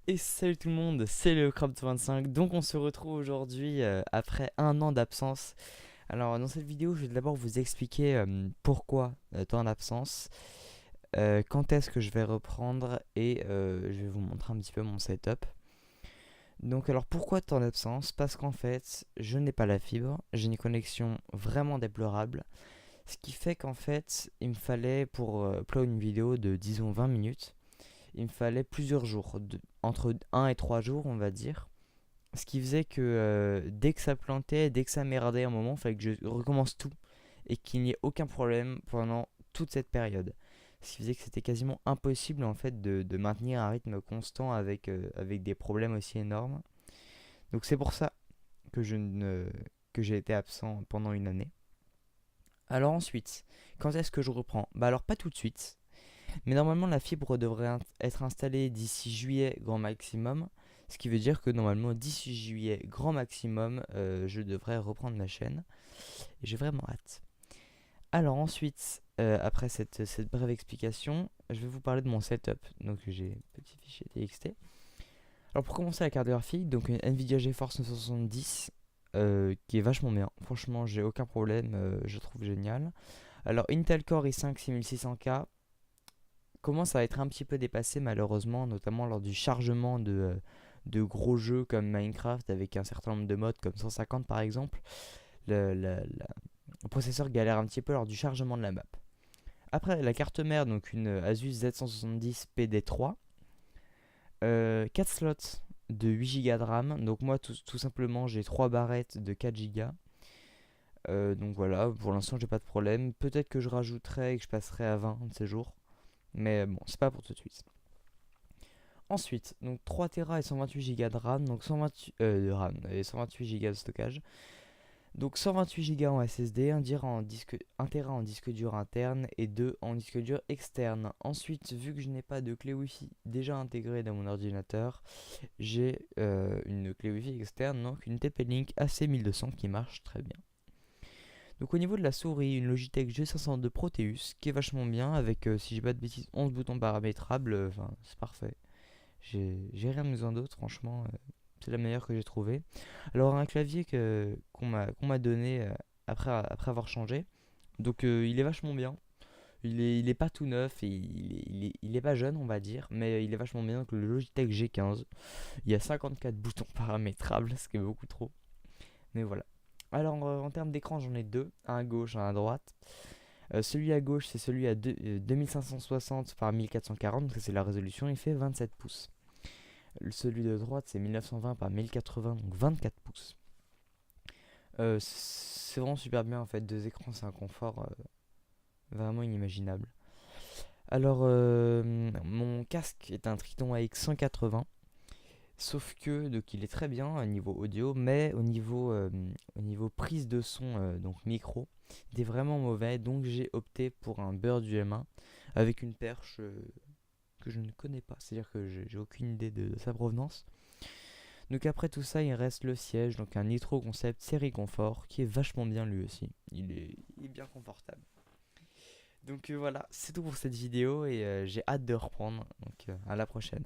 Et salut tout le monde, c'est le Crop25. Donc on se retrouve aujourd'hui après un an d'absence. Alors dans cette vidéo, je vais d'abord vous expliquer pourquoi tant d'absence, quand est-ce que je vais reprendre et je vais vous montrer un petit peu mon setup. Donc alors pourquoi tant d'absence? Parce qu'en fait, je n'ai pas la fibre, j'ai une connexion vraiment déplorable. Ce qui fait qu'en fait, il me fallait pour upload une vidéo de disons 20 minutes, il me fallait plusieurs jours, entre 1 et 3 jours on va dire. Ce qui faisait que dès que ça plantait, dès que ça merdait un moment, il fallait que je recommence tout et qu'il n'y ait aucun problème pendant toute cette période. Ce qui faisait que c'était quasiment impossible en fait de maintenir un rythme constant avec des problèmes aussi énormes. Donc c'est pour ça que je ne que j'ai été absent pendant une année. Alors ensuite, quand est-ce que je reprends? Bah alors pas tout de suite, mais normalement la fibre devrait être installée d'ici juillet grand maximum. Ce qui veut dire que normalement d'ici juillet grand maximum, je devrais reprendre ma chaîne. Et j'ai vraiment hâte. Alors ensuite, après cette brève explication, je vais vous parler de mon setup. Donc j'ai un petit fichier TXT. Alors pour commencer la carte graphique, donc une Nvidia GeForce 970 qui est vachement bien. Franchement, j'ai aucun problème, je trouve génial. Alors Intel Core i5 6600K commence à être un petit peu dépassé malheureusement, notamment lors du chargement de gros jeux comme Minecraft avec un certain nombre de modes comme 150 par exemple. Le processeur galère un petit peu lors du chargement de la map. Après la carte mère, donc une Asus Z170 PD3, 4 slots de 8 Go de RAM. Donc moi tout simplement j'ai 3 barrettes de 4 Go. Donc voilà, pour l'instant j'ai pas de problème. Peut-être que je rajouterai et que je passerai à 20 de ces jours. Mais bon, c'est pas pour tout de suite. Ensuite, donc 3 Tera et 128 Go de RAM, donc 128 de RAM et 128 Go de stockage. Donc 128 Go en SSD, 1 Tera en disque dur interne et 2 en disque dur externe. Ensuite, vu que je n'ai pas de clé Wi-Fi déjà intégrée dans mon ordinateur, j'ai une clé Wi-Fi externe, donc une TP-Link AC1200 qui marche très bien. Donc au niveau de la souris, une Logitech G502 Proteus qui est vachement bien avec, si j'ai pas de bêtises, 11 boutons paramétrables, enfin c'est parfait. J'ai rien besoin d'autre, franchement, c'est la meilleure que j'ai trouvée. Alors un clavier qu'on m'a donné après avoir changé, donc il est vachement bien. Il est pas tout neuf et il est pas jeune on va dire, mais il est vachement bien. Donc le Logitech G15, il y a 54 boutons paramétrables, ce qui est beaucoup trop. Mais voilà. Alors en termes d'écran j'en ai deux, un à gauche, un à droite. Celui à gauche c'est celui à 2560 par 1440, donc ça c'est la résolution, il fait 27 pouces. Celui de droite c'est 1920 par 1080, donc 24 pouces. C'est vraiment super bien en fait, deux écrans c'est un confort vraiment inimaginable. Alors mon casque est un Triton AX 180, sauf que donc il est très bien au niveau audio, mais au niveau prise de son, donc micro, il est vraiment mauvais, donc j'ai opté pour un Bird du M1 avec une perche que je ne connais pas, c'est-à-dire que j'ai aucune idée de sa provenance. Donc après tout ça, il reste le siège, donc un Nitro Concept série confort qui est vachement bien lui aussi. Il est bien confortable. Donc voilà, c'est tout pour cette vidéo et j'ai hâte de reprendre. Donc à la prochaine.